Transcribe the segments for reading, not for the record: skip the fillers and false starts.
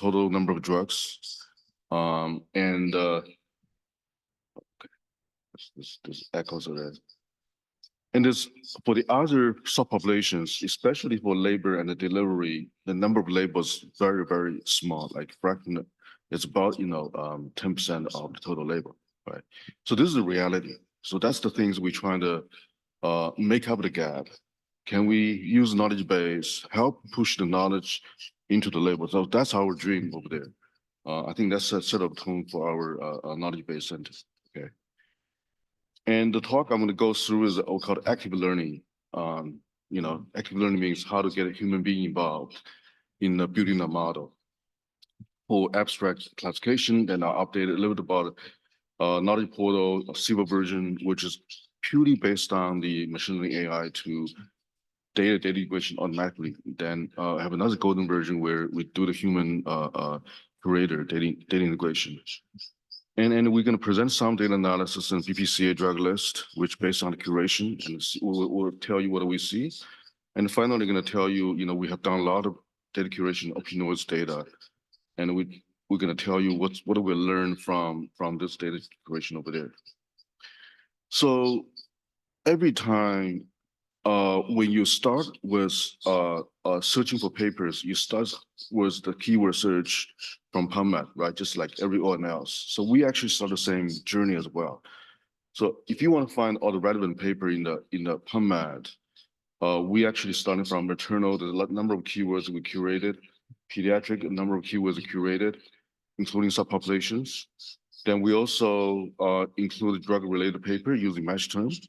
total number of drugs. And this echoes of that. And this for the other subpopulations, especially for labor and the delivery, the number of labors very, very small, like fraction. It's about 10% of the total labor, right? So this is the reality. So that's the things we're trying to make up the gap. Can we use knowledge base, help push the knowledge into the labor? So that's our dream over there. I think that's a set of tone for our knowledge base centers. Okay. And the talk I'm going to go through is called active learning. Active learning means how to get a human being involved in building a model. For abstract classification, then I'll update a little bit about knowledge portal, a silver version, which is purely based on the machine learning AI to data integration automatically. Then I have another golden version where we do the human curator data integration. And we're going to present some data analysis and PPCA drug list, which based on the curation, and we'll tell you what we see. And finally, going to tell you, we have done a lot of data curation of opioids data, and we're going to tell you what do we learn from this data curation over there. So every time when you start with searching for papers, you start with the keyword search from PubMed, right? Just like everyone else. So we actually start the same journey as well. So if you want to find all the relevant paper in the PubMed, we actually starting from maternal, the number of keywords we curated, pediatric, a number of keywords curated, including subpopulations. Then we also include drug-related paper using match terms.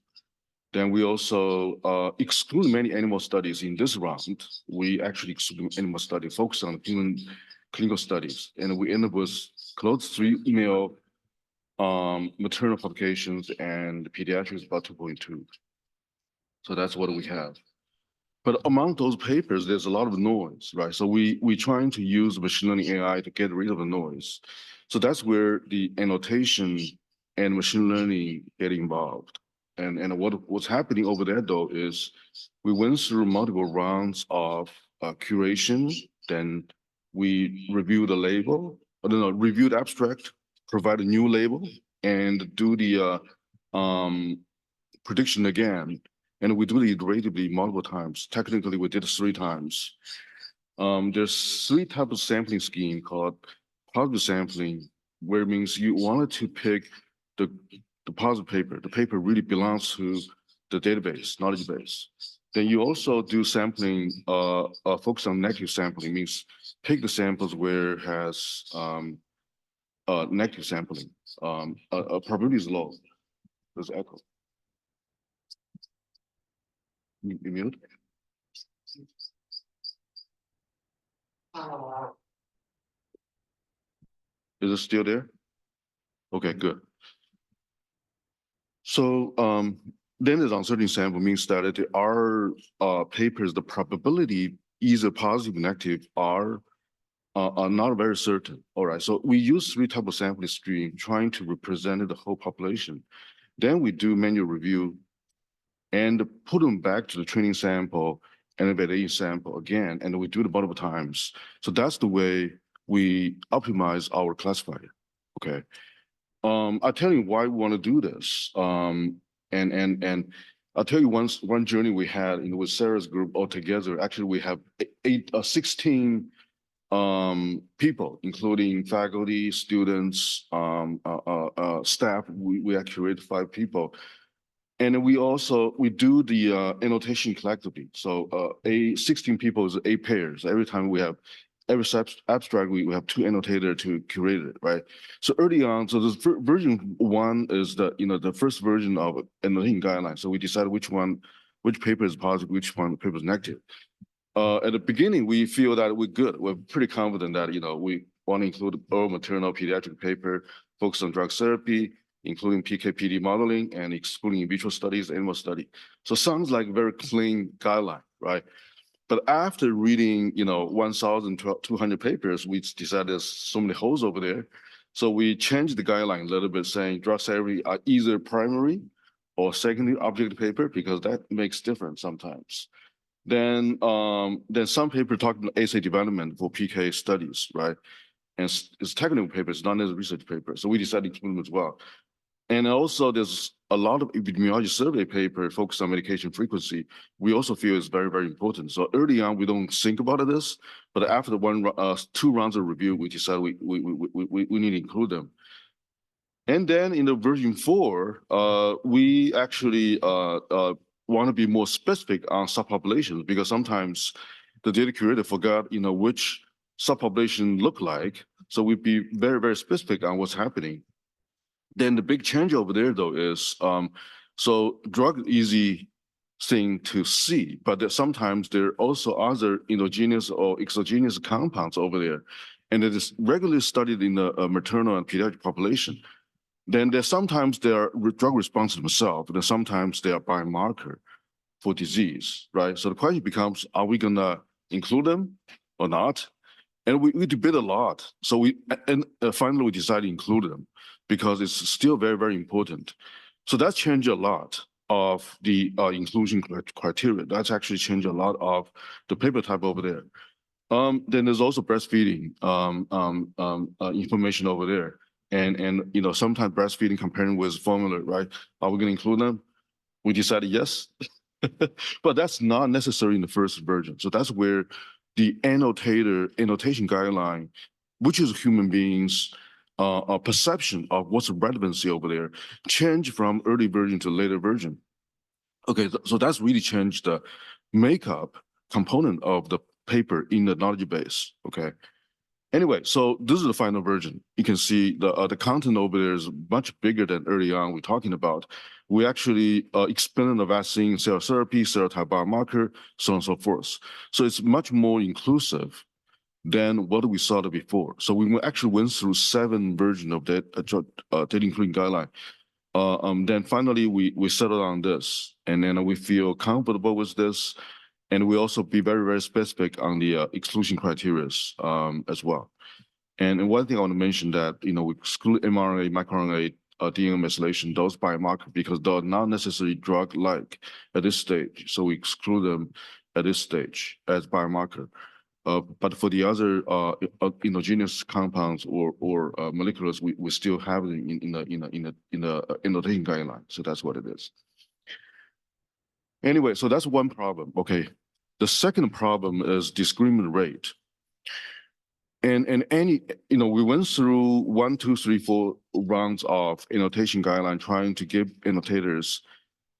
Then we also exclude many animal studies in this round. We actually exclude animal study, focus on human clinical studies. And we end up with close to 3 email maternal publications, and pediatrics about 2.2. So that's what we have. But among those papers, there's a lot of noise, right? So we're trying to use machine learning AI to get rid of the noise. So that's where the annotation and machine learning get involved. And what's happening over there, though, is we went through multiple rounds of curation. Then we review the label, review the abstract, provide a new label, and do the prediction again. And we do it iteratively multiple times. Technically, we did it 3 times. There's 3 types of sampling scheme called positive sampling, where it means you wanted to pick the positive paper. The paper really belongs to the database, knowledge base. Then you also do sampling, focus on negative sampling, means pick the samples where it has negative sampling. Probability is low. There's echo. You mute? Is it still there? Okay, good. So then there's uncertain sample, means that there are papers, the probability either positive or negative are not very certain. All right, so we use 3 types of sampling stream trying to represent the whole population. Then we do manual review and put them back to the training sample and the validation sample again, and we do it multiple times. So that's the way we optimize our classifier. Okay. I'll tell you why we want to do this. And I'll tell you one journey we had with Sarah's group all together. Actually, we have 16 people, including faculty, students, staff. We actually rated 5 people. And we do the annotation collectively. So 16 people is 8 pairs. Every time we have every abstract, we have 2 annotators to curate it, right? So early on, so this version 1 is the first version of annotation guideline. So we decided which paper is positive, which one paper is negative. At the beginning, we feel that we're good. We're pretty confident that we want to include oral, maternal, pediatric paper, focus on drug therapy, including PK/PD modeling, and excluding in vitro studies, animal study. So sounds like a very clean guideline, right? But after reading, 1,200 papers, we decided there's so many holes over there. So we changed the guideline a little bit, saying drug therapy are either primary or secondary object paper, because that makes difference sometimes. Then some paper talking about assay development for PK studies, right? And it's technical paper, it's not a research paper. So we decided to include them as well. And also there's a lot of epidemiology survey paper focused on medication frequency. We also feel is very, very important. So early on, we don't think about this, but after the 2 rounds of review, we decided we need to include them. And then in the version 4, we actually want to be more specific on subpopulations because sometimes the data curator forgot, which subpopulation look like. So we'd be very, very specific on what's happening. Then the big change over there, though, is so drug is easy thing to see, but sometimes there are also other endogenous or exogenous compounds over there, and it is regularly studied in the maternal and pediatric population. Then there's sometimes they are drug response themselves, and sometimes they are biomarker for disease, right? So the question becomes, are we gonna include them or not? And we debate a lot. So finally we decided to include them because it's still very, very important. So that's changed a lot of the inclusion criteria. That's actually changed a lot of the paper type over there. Then there's also breastfeeding information over there. And sometimes breastfeeding comparing with formula, right? Are we going to include them? We decided yes, but that's not necessary in the first version. So that's where the annotation guideline, which is human beings' perception of what's the relevancy over there, changed from early version to later version. Okay, so that's really changed the makeup component of the paper in the knowledge base. Okay. Anyway, so this is the final version. You can see the content over there is much bigger than early on we're talking about. We actually expanded the vaccine, cell therapy, serotype biomarker, so on and so forth. So it's much more inclusive than what we saw before. So we actually went through 7 versions of that data including guideline. Then finally we settled on this, and then we feel comfortable with this. And we also be very, very specific on the exclusion criteria as well. And one thing I want to mention that, we exclude mRNA, microRNA, DNA methylation, those biomarkers, because they're not necessarily drug-like at this stage. So we exclude them at this stage as biomarker. But for the other endogenous compounds or moleculars, we still have them in the annotation guideline. So that's what it is. Anyway, so that's one problem. Okay. The second problem is disagreement rate. And we went through 1, 2, 3, 4 rounds of annotation guideline trying to give annotators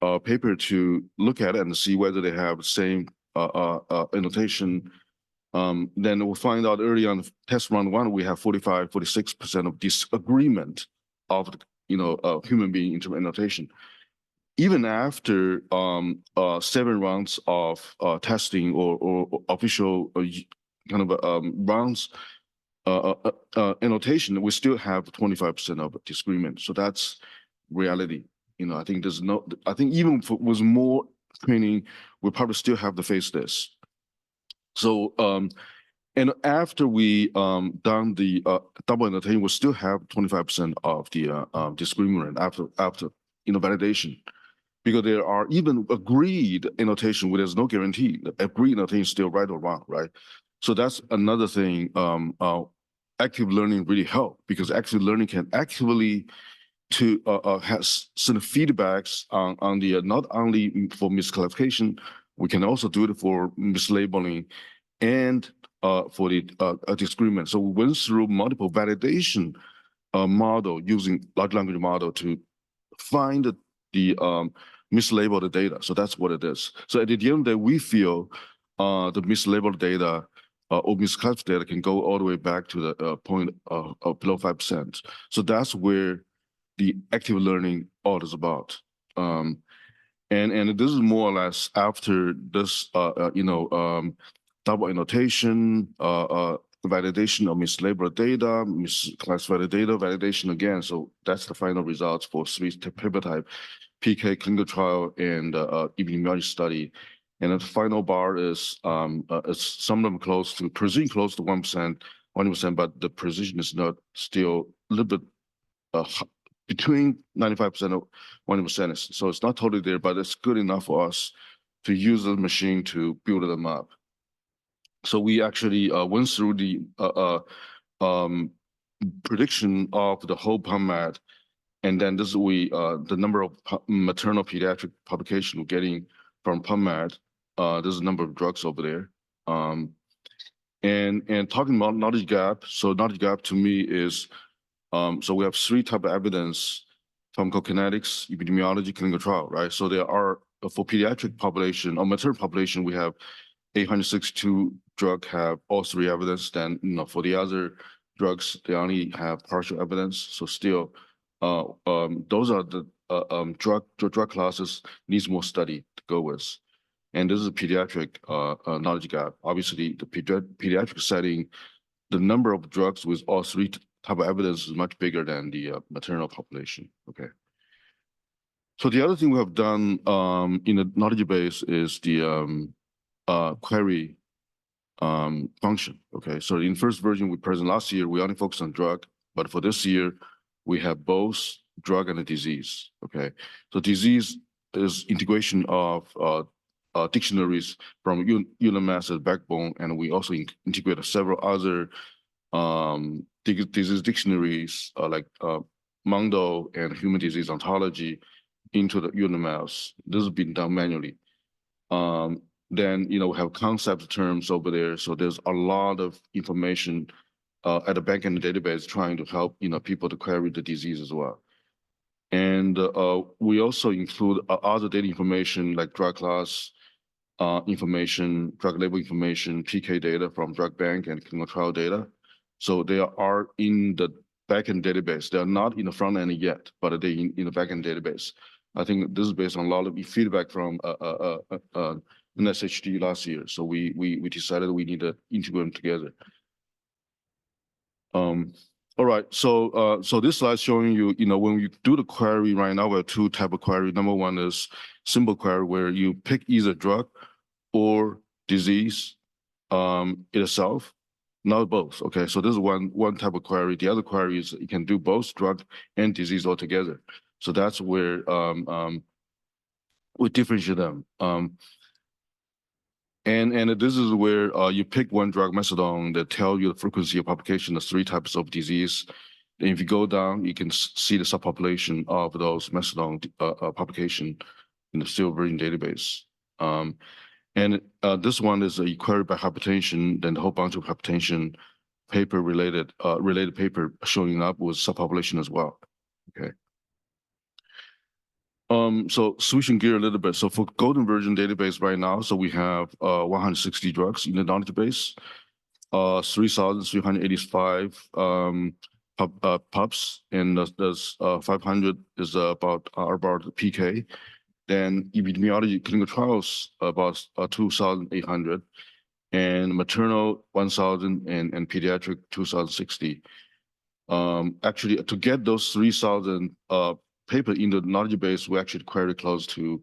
a paper to look at it and see whether they have the same annotation. Then we'll find out early on test round 1, we have 45, 46% of disagreement of human being into annotation. Even after 7 rounds of testing or official kind of rounds annotation, we still have 25% of disagreement. So that's reality. I think I think even with more training, we probably still have to face this. So and after we done the double annotation, we still have 25% of the disagreement after validation. Because there are even agreed annotation where there's no guarantee. Agreed annotation is still right or wrong, right? So that's another thing. Active learning really help because active learning can actively has some feedbacks on the not only for misclassification, we can also do it for mislabeling and for the disagreement. So we went through multiple validation model using large language model to find the mislabeled data. So that's what it is. So at the end of the day, we feel the mislabeled data or misclassified data can go all the way back to the point of below 5%. So that's where the active learning all is about. And this is more or less after this, double annotation, validation of mislabeled data, misclassified data, validation again. So that's the final results for 3 paper type, PK clinical trial and epidemiology study. And the final bar is some of them close to precision, close to 1%, but the precision is not still a little bit between 95% and 1%. So it's not totally there, but it's good enough for us to use the machine to build them up. So we actually went through the prediction of the whole PubMed, and then this the number of maternal pediatric publication we're getting from PubMed. There's a number of drugs over there. And talking about knowledge gap, so knowledge gap to me is so we have three type of evidence: pharmacokinetics, epidemiology, clinical trial, right? So there are for pediatric population or maternal population, we have 862 drug have all three evidence. Then for the other drugs, they only have partial evidence. So still, those are the drug classes needs more study to go with. And this is a pediatric knowledge gap. Obviously, the pediatric setting, the number of drugs with all three type of evidence is much bigger than the maternal population. Okay. So the other thing we have done in the knowledge base is the query function. Okay. So in first version we present last year, we only focused on drug, but for this year, we have both drug and a disease. Okay. So disease is integration of dictionaries from UNMS as backbone, and we also integrate several other disease dictionaries like Mondo and human disease ontology into the UNMS. This has been done manually. Then we have concept terms over there, so there's a lot of information at the backend database trying to help people to query the disease as well. And we also include other data information like drug class information, drug label information, PK data from drug bank and clinical trial data. So they are in the backend database. They are not in the front end yet, but they're in the backend database. I think this is based on a lot of feedback from NSHD last year. So we decided we need to integrate them together. All right, so this slide showing you, when you do the query right now, we have two type of query. Number one is simple query, where you pick either drug or disease itself, not both. Okay, so this is one type of query. The other query is you can do both drug and disease altogether. So that's where we differentiate them. And this is where you pick one drug, methadone, that tell you the frequency of publication of three types of disease. And if you go down, you can see the subpopulation of those methadone publication in the still version database. And this one is a query by hypertension, then a whole bunch of hypertension paper related paper showing up with subpopulation as well. Okay. So switching gear a little bit. So for golden version database right now, so we have 160 drugs in the knowledge base, 3,385 pubs, and there's 500 is about PK. Then epidemiology clinical trials about 2,800, and maternal 1,000, and pediatric 2,060. Actually, to get those 3,000 paper in the knowledge base, we actually query close to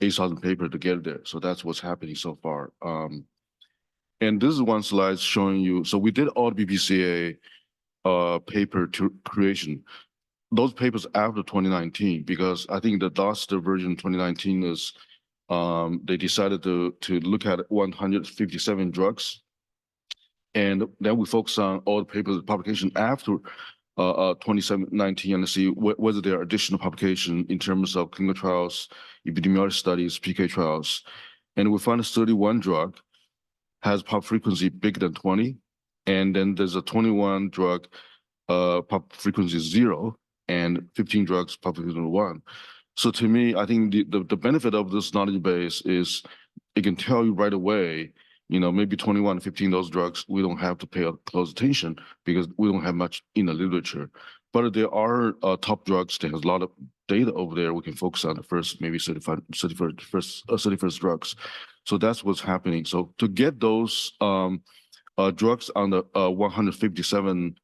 8,000 paper to get there. So that's what's happening so far. And this is one slide showing you. So we did all the BPCA paper to creation. Those papers after 2019, because I think the last version 2019 is they decided to look at 157 drugs, and then we focus on all the papers publication after 2019 and see whether there are additional publication in terms of clinical trials, epidemiology studies, PK trials, and we found 31 drug has pop frequency bigger than 20, and then there's a 21 drug pop frequency 0, and 15 drugs pop frequency 1. So to me, I think the benefit of this knowledge base is it can tell you right away, maybe 21, 15 those drugs, we don't have to pay close attention because we don't have much in the literature. But there are top drugs that has a lot of data over there. We can focus on the first, maybe 31st drugs. So that's what's happening. So to get those drugs on the 157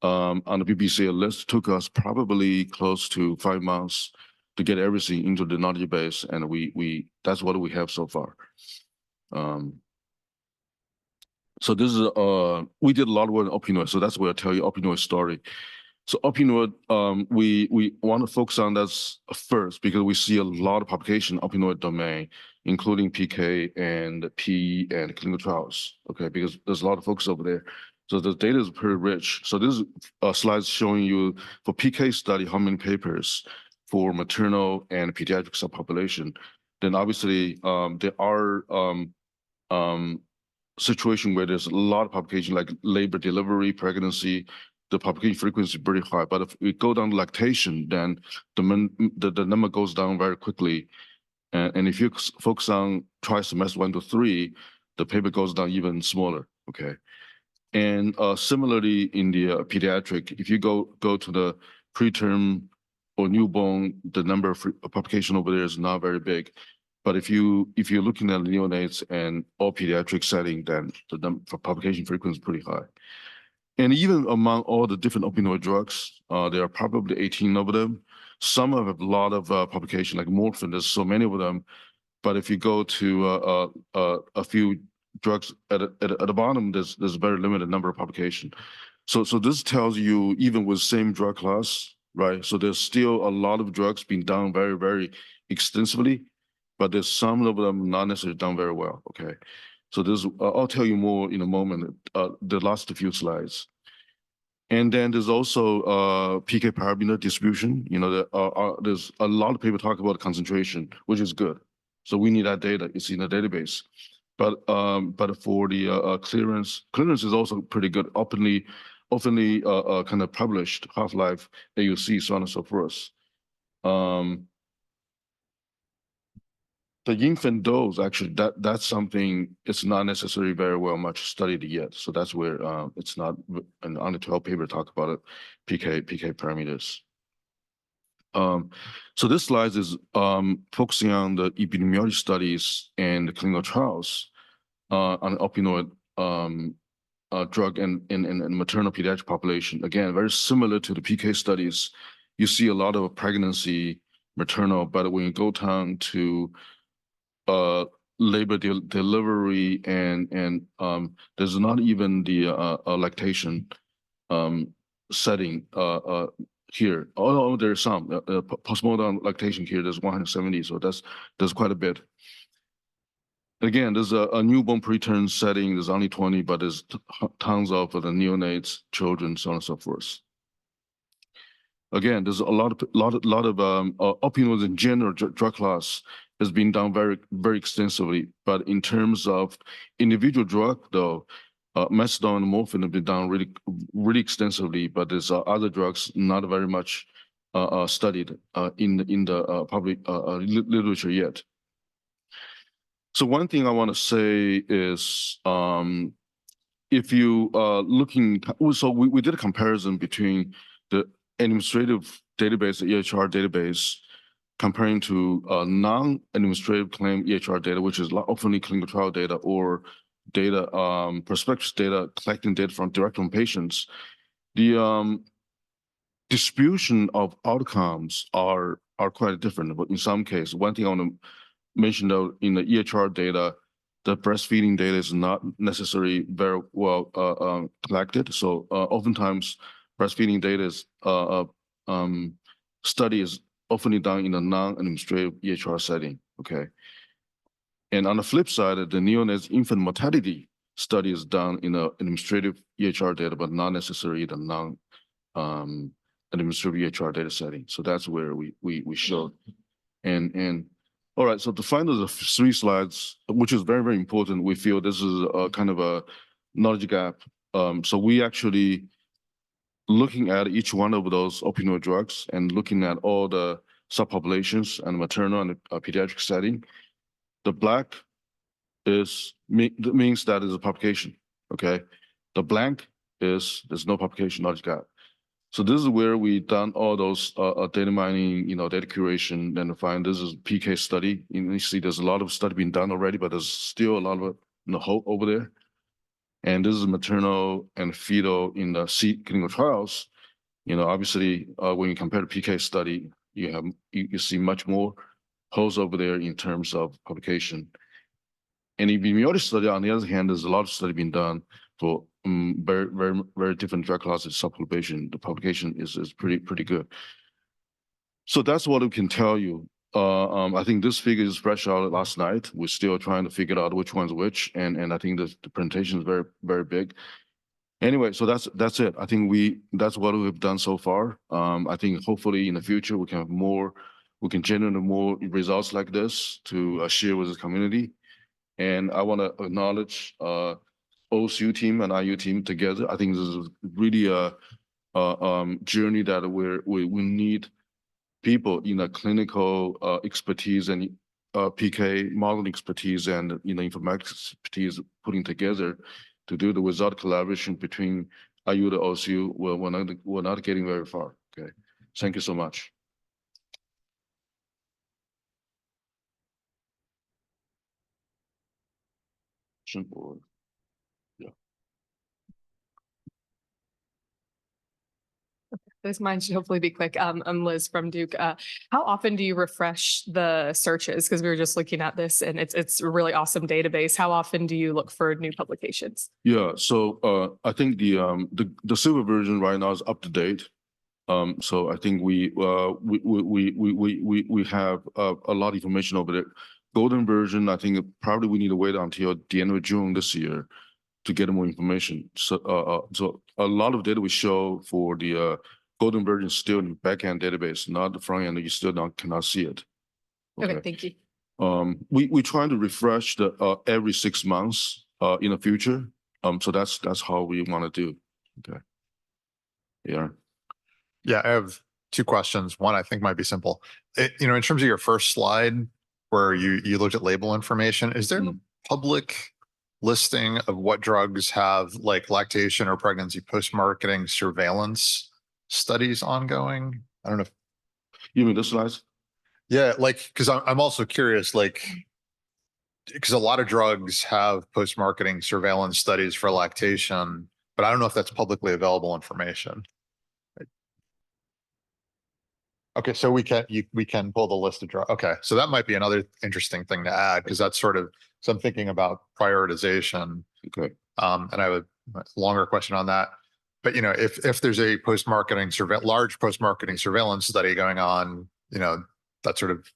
on the BPCA list took us probably close to 5 months to get everything into the knowledge base, and we that's what we have so far. So this is we did a lot of work on opioids, so that's where I tell you opioid story. So opioid, we want to focus on that first because we see a lot of publication opioid domain, including PK and P and clinical trials. Okay, because there's a lot of focus over there. So the data is pretty rich. So this is a slide showing you for PK study how many papers for maternal and pediatric subpopulation. Then obviously there are situation where there's a lot of publication like labor delivery, pregnancy, the publication frequency is pretty high. But if we go down to lactation, then the number goes down very quickly. And if you focus on trimester 1 to 3, the paper goes down even smaller. Okay. And similarly in the pediatric, if you go to the preterm or newborn, the number of publication over there is not very big. But if you're looking at neonates and all pediatric setting, then the publication frequency is pretty high. And even among all the different opioid drugs, there are probably 18 of them. Some have a lot of publication, like morphine. There's so many of them. But if you go to a few drugs at the bottom, there's a very limited number of publication. So this tells you even with same drug class, right? So there's still a lot of drugs being done very, very extensively, but there's some of them not necessarily done very well. Okay, so this I'll tell you more in a moment. The last few slides, and then there's also PK parameter distribution. You know, there's a lot of people talk about concentration, which is good. So we need that data. It's in the database, but for the clearance is also pretty good. Openly kind of published half-life, AUC, so on and so forth. The infant dose, actually, that's something it's not necessarily very well much studied yet. So that's where it's not an under 12 paper talk about it, PK parameters. So this slide is focusing on the epidemiology studies and the clinical trials on opioid drug and maternal pediatric population. Again, very similar to the PK studies. You see a lot of pregnancy, maternal, but when you go down to labor delivery and there's not even the lactation setting here. Although there's some postmortem lactation here, there's 170, so there's quite a bit. Again, there's a newborn preterm setting. There's only 20, but there's tons of the neonates, children, so on and so forth. Again, there's a lot of opioids in general drug class has been done very, very extensively. But in terms of individual drug, though, methadone and morphine have been done really, really extensively. But there's other drugs not very much studied in the public literature yet. So one thing I want to say is, if you looking, so we did a comparison between the administrative database, the EHR database, comparing to non-administrative claim EHR data, which is often clinical trial data or data, prospectus data, collecting data direct from patients. The distribution of outcomes are quite different. But in some cases, one thing I want to mention though, in the EHR data, the breastfeeding data is not necessarily very well collected. So oftentimes, breastfeeding data is study is often done in a non-administrative EHR setting. Okay, and on the flip side, the neonates infant mortality study is done in an administrative EHR data, but not necessarily the non-administrative EHR data setting. So that's where we showed. And all right, so to find the 3 slides, which is very, very important, we feel this is a kind of a knowledge gap. So we actually looking at each one of those opioid drugs and looking at all the subpopulations and maternal and pediatric setting. The black means that is a publication, okay? The blank is there's no publication knowledge gap. So this is where we done all those data mining, data curation, and find this is PK study. You see there's a lot of study being done already, but there's still a lot of hope over there. And this is maternal and fetal in the clinical trials. Obviously, when you compare the PK study, you see much more holes over there in terms of publication. And epidemiology study, on the other hand, there's a lot of study being done for very different drug classes subpopulation. The publication is pretty good. So that's what we can tell you. I think this figure is fresh out last night. We're still trying to figure out which one's which, and I think the presentation is very big. Anyway, so that's it. I think that's what we've done so far. I think hopefully in the future we can have more, we can generate more results like this to share with the community. And I want to acknowledge OSU team and IU team together. I think this is really a journey that we need people in a clinical expertise and PK modeling expertise and informatics expertise putting together to do the without collaboration between IU to OSU. We're not getting very far. Okay, thank you so much. Yeah. This mine should hopefully be quick. I'm Liz from Duke. How often do you refresh the searches? Because we were just looking at this and it's a really awesome database. How often do you look for new publications? Yeah, so I think the silver version right now is up to date. So I think we have a lot of information over there. Golden version, I think probably we need to wait until the end of June this year to get more information. So so a lot of data we show for the golden version is still in the backend database, not the front end. You still cannot see it. Okay, thank you. We trying to refresh the every 6 months in the future. So that's how we want to do. Okay. Yeah. Yeah, I have two questions. One I think might be simple. In terms of your first slide where you looked at label information, is there a public listing of what drugs have like lactation or pregnancy post-marketing surveillance studies ongoing? I don't know if you mean the slides? Yeah, like because I'm also curious, like because a lot of drugs have post-marketing surveillance studies for lactation, but I don't know if that's publicly available information. Okay, so we can pull the list of drugs. Okay, so that might be another interesting thing to add because that's sort of, so I'm thinking about prioritization. Okay. And I have a longer question on that. But if there's a post-marketing large post-marketing surveillance study going on, that sort of,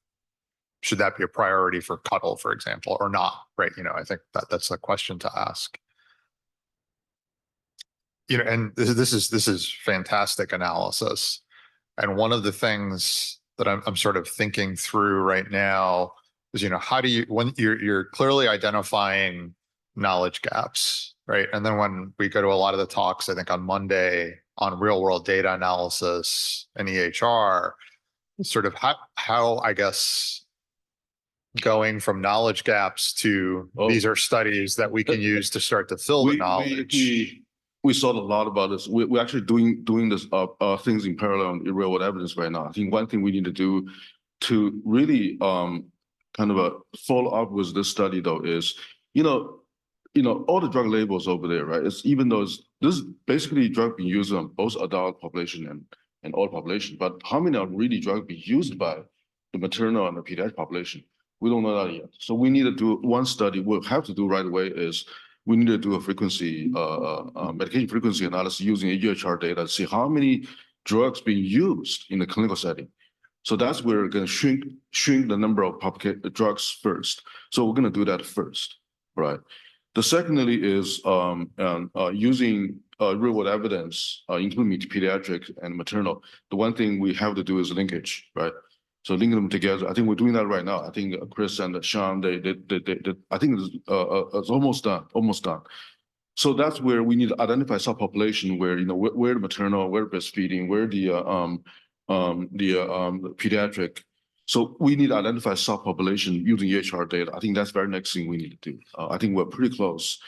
should that be a priority for Cuttle, for example, or not? Right. I think that's a question to ask. And this is fantastic analysis. And one of the things that I'm sort of thinking through right now is, how do you, when you're clearly identifying knowledge gaps, right? And then when we go to a lot of the talks, I think on Monday on real world data analysis and EHR, sort of how I guess, going from knowledge gaps to these are studies that we can use to start to fill the knowledge. We thought a lot about this. We're actually doing this things in parallel in real world evidence right now. I think one thing we need to do to really kind of follow up with this study though is, all the drug labels over there, right? It's even though this is basically drug being used on both adult population and all population, but how many are really drug being used by the maternal and the pediatric population? We don't know that yet. So we need to do one study. We'll have to do right away is we need to do a frequency, medication frequency analysis using EHR data to see how many drugs being used in the clinical setting. So that's where we're going to shrink the number of drugs first. So we're going to do that first, right? The secondly is using real world evidence, including pediatric and maternal. The one thing we have to do is linkage, right? So linking them together. I think we're doing that right now. I think Chris and Sean, they I think it's almost done. So that's where we need to identify subpopulation where, where the maternal, where breastfeeding, where the pediatric. So we need to identify subpopulation using EHR data. I think that's the very next thing we need to do. I think we're pretty close.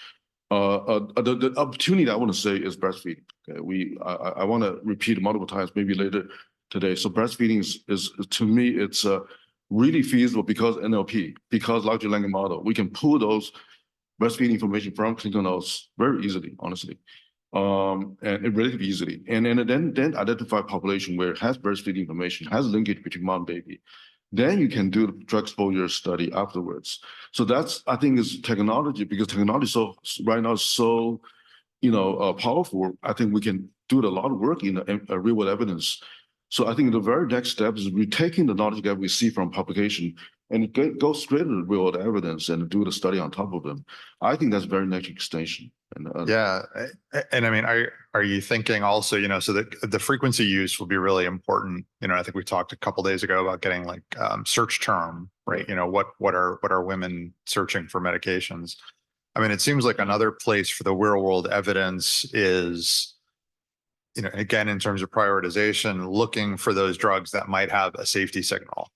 The opportunity I want to say is breastfeeding. Okay, I want to repeat multiple times, maybe later today. So breastfeeding is to me, it's really feasible because NLP, because large language model, we can pull those breastfeeding information from clinical notes very easily, honestly, and relatively easily. And then identify population where it has breastfeeding information, has linkage between mom and baby. Then you can do the drug exposure study afterwards. So that's, I think, is technology, because technology right now is so powerful, I think we can do a lot of work in real world evidence. So I think the very next step is we're taking the knowledge that we see from publication and go straight to the real world evidence and do the study on top of them. I think that's very next extension. And yeah, and I mean, are you thinking also, so that the frequency use will be really important. I think we talked a couple days ago about getting like search term, right? What are women searching for medications? I mean, it seems like another place for the real world evidence is, again, in terms of prioritization, looking for those drugs that might have a safety signal,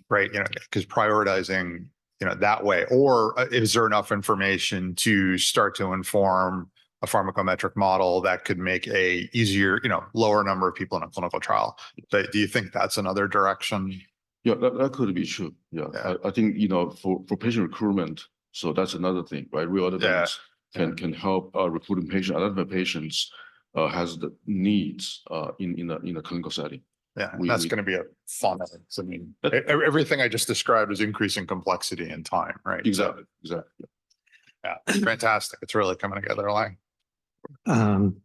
right? Because prioritizing, that way, or is there enough information to start to inform a pharmacometric model that could make a easier, lower number of people in a clinical trial? But do you think that's another direction? Yeah, that could be true. Yeah. I think, for patient recruitment, so that's another thing, right? Real evidence can help recruiting patients, identify patients has the needs in a clinical setting. Yeah, that's going to be a fun. I mean, everything I just described is increasing complexity and time, right? Exactly. Yeah, fantastic. It's really coming together, Lang.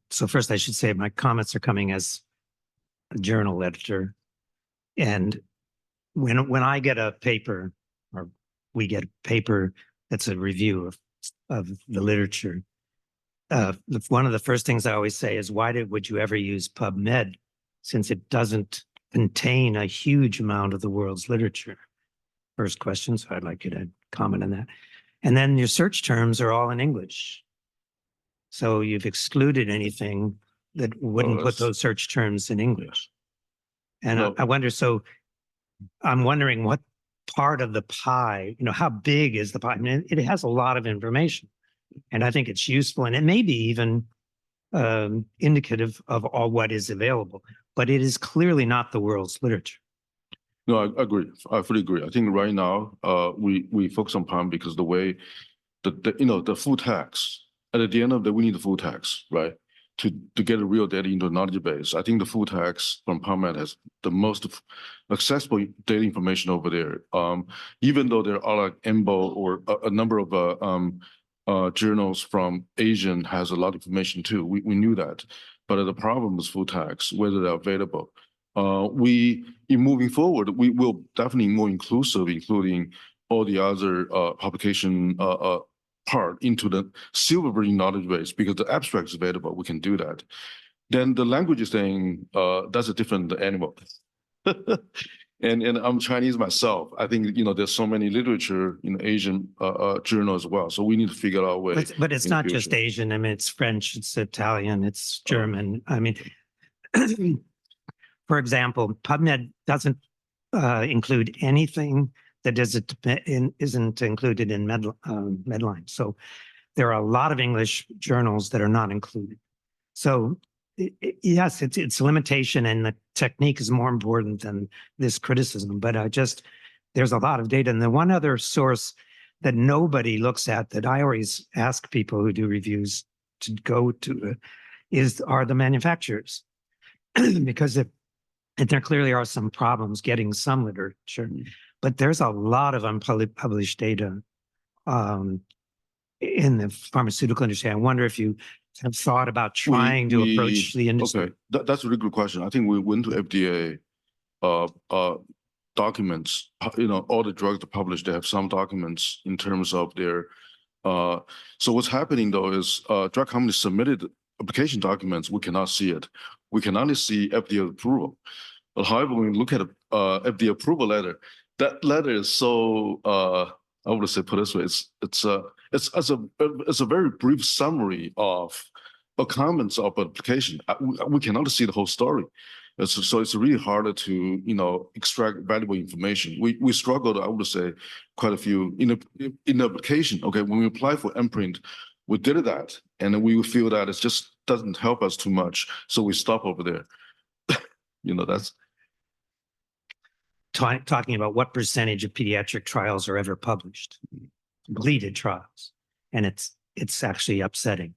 So first I should say my comments are coming as a journal editor. And when I get a paper, or we get a paper that's a review of the literature, one of the first things I always say is, would you ever use PubMed, since it doesn't contain a huge amount of the world's literature? First question, so I'd like you to comment on that. And then your search terms are all in English. So you've excluded anything that wouldn't put those search terms in English. And I wonder, so I'm wondering what part of the pie, how big is the pie? I mean, it has a lot of information, and I think it's useful, and it may be even indicative of all what is available, but it is clearly not the world's literature. No, I agree. I fully agree. I think right now we focus on PubMed because the way the full text, and at the end of the day, we need the full text, right? To get a real data into a knowledge base. I think the full text from PubMed has the most accessible data information over there. Even though there are like EMBO or a number of journals from Asian has a lot of information too. We knew that, but the problem is full text, whether they're available. In moving forward, we will definitely more inclusive, including all the other publication part into the silver version knowledge base, because the abstract is available. We can do that. Then the language thing, that's a different animal. And I'm Chinese myself. I think there's so many literature in Asian journal as well. So we need to figure out a way. But it's not just Asian. I mean, it's French, it's Italian, it's German. I mean, for example, PubMed doesn't include anything that isn't included in Medline. So there are a lot of English journals that are not included. So yes, it's a limitation, and the technique is more important than this criticism. But there's a lot of data. And the one other source that nobody looks at, that I always ask people who do reviews to go to, are the manufacturers, because there clearly are some problems getting some literature. But there's a lot of unpublished data in the pharmaceutical industry. I wonder if you have thought about trying to approach the industry. Okay, that's a really good question. I think we went to FDA documents. All the drugs that published, they have some documents in terms of their. So what's happening though is drug companies submitted application documents. We cannot see it. We can only see FDA approval. But however, when we look at FDA approval letter, that letter is so I would say, put it this way, it's a very brief summary of comments of application. We cannot see the whole story. So it's really harder to extract valuable information. We struggled, I would say, quite a few in the application. Okay, when we apply for MPRINT, we did that, and we feel that it just doesn't help us too much, so we stop over there. That's. Talking about what percentage of pediatric trials are ever published, completed trials, and it's actually upsetting.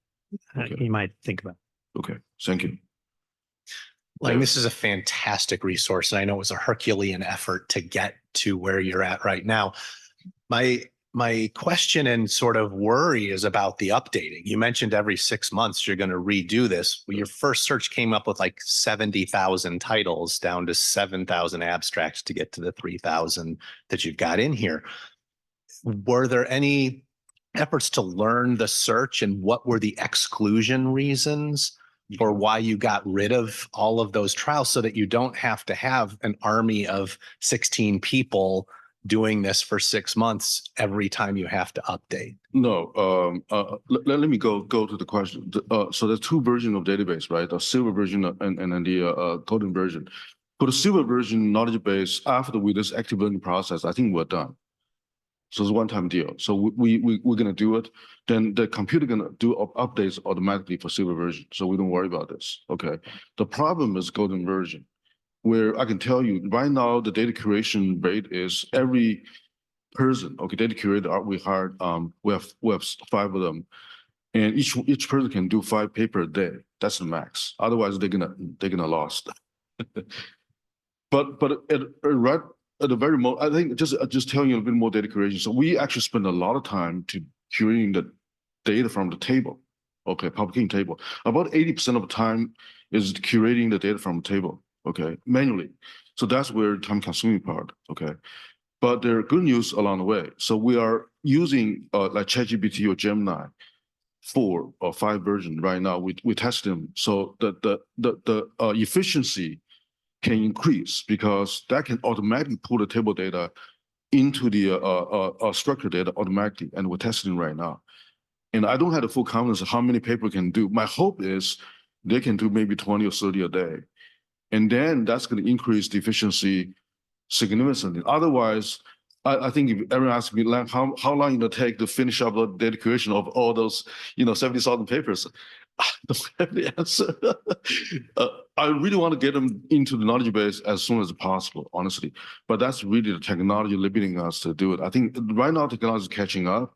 Okay. You might think about it. Okay, thank you. Lang, this is a fantastic resource, and I know it was a Herculean effort to get to where you're at right now. My my question and sort of worry is about the updating. You mentioned every 6 months you're going to redo this. Your first search came up with like 70,000 titles down to 7,000 abstracts to get to the 3,000 that you've got in here. Were there any efforts to learn the search, and what were the exclusion reasons for why you got rid of all of those trials so that you don't have to have an army of 16 people doing this for 6 months every time you have to update? No, let me go to the question. So there's two versions of database, right? The silver version and then the golden version. For the silver version knowledge base, after we this active learning process, I think we're done. So it's a one-time deal. So we're gonna do it. Then the computer gonna do updates automatically for silver version. So we don't worry about this. Okay. The problem is golden version, where I can tell you right now the data curation rate is every person. Okay, data curator we hired. We have 5 of them, and each person can do 5 papers a day. That's the max. Otherwise, they're gonna lost. But at the very most, I think just telling you a bit more data curation. So we actually spend a lot of time to curating the data from the table. Okay, publication table. About 80% of the time is curating the data from the table. Okay, manually. So that's where time-consuming part. Okay, but there are good news along the way. So we are using like ChatGPT or Gemini 4 or 5 version right now. We test them. So the efficiency can increase because that can automatically pull the table data into the structured data automatically, and we're testing right now. And I don't have the full confidence of how many papers can do. My hope is they can do maybe 20 or 30 a day. And then that's going to increase the efficiency significantly. Otherwise, I think if everyone asks me like, how long it'll take to finish up the data curation of all those 70,000 papers, I don't have the answer. I really want to get them into the knowledge base as soon as possible, honestly. But that's really the technology limiting us to do it. I think right now technology is catching up,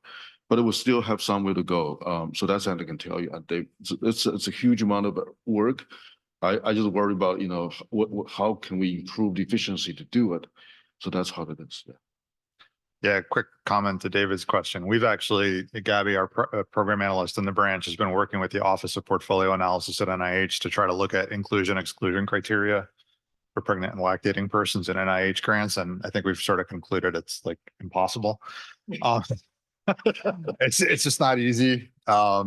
but it will still have some way to go. So that's what I can tell you. It's a huge amount of work. I just worry about how can we improve the efficiency to do it. So that's how it is. Yeah. Yeah, quick comment to David's question. We've actually, Gabby, our program analyst in the branch, has been working with the Office of Portfolio Analysis at NIH to try to look at inclusion/exclusion criteria for pregnant and lactating persons in NIH grants. And I think we've sort of concluded it's like impossible. It's just not easy. Are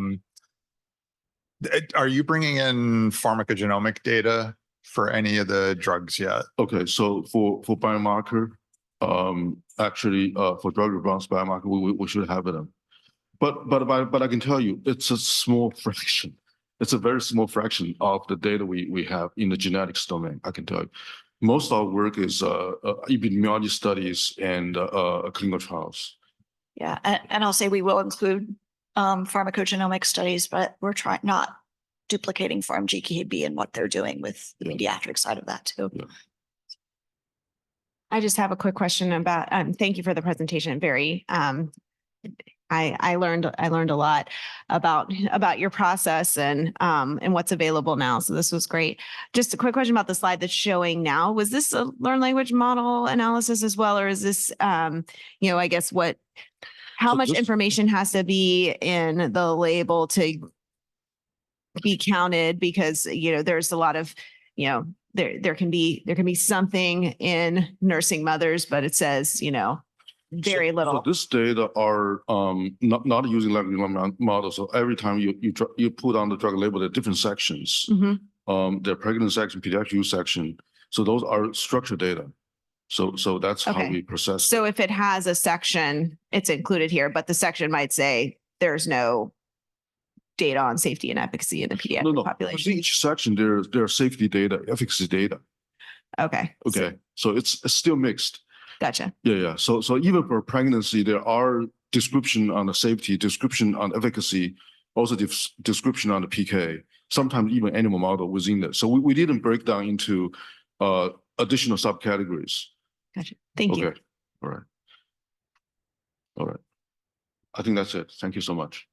you bringing in pharmacogenomic data for any of the drugs yet? Okay, so for biomarker, actually, for drug response biomarker, we should have them. But I can tell you, it's a small fraction. It's a very small fraction of the data we have in the genetics domain. I can tell you, most of our work is epidemiology studies and clinical trials. Yeah, and I'll say we will include pharmacogenomic studies, but we're not duplicating PharmGKB and what they're doing with the pediatric side of that too. Yeah. I just have a quick question about, thank you for the presentation. Very, I learned a lot about your process and what's available now. So this was great. Just a quick question about the slide that's showing now. Was this a learned language model analysis as well? Or is this, I guess how much information has to be in the label to be counted? Because, there's a lot of, there can be something in nursing mothers, but it says, very little. So this data are not using language model. So every time you put on the drug label, there are different sections. Mm-hmm. The pregnant section, pediatric use section. So those are structured data. So that's how we process. So if it has a section, it's included here, but the section might say there's no data on safety and efficacy in the pediatric population. Each section there are safety data, efficacy data. Okay. So it's still mixed. Gotcha. Yeah. So even for pregnancy, there are description on the safety, description on efficacy, also description on the PK. Sometimes even animal model within that. So we didn't break down into additional subcategories. Gotcha. Thank you. Okay. All right. I think that's it. Thank you so much.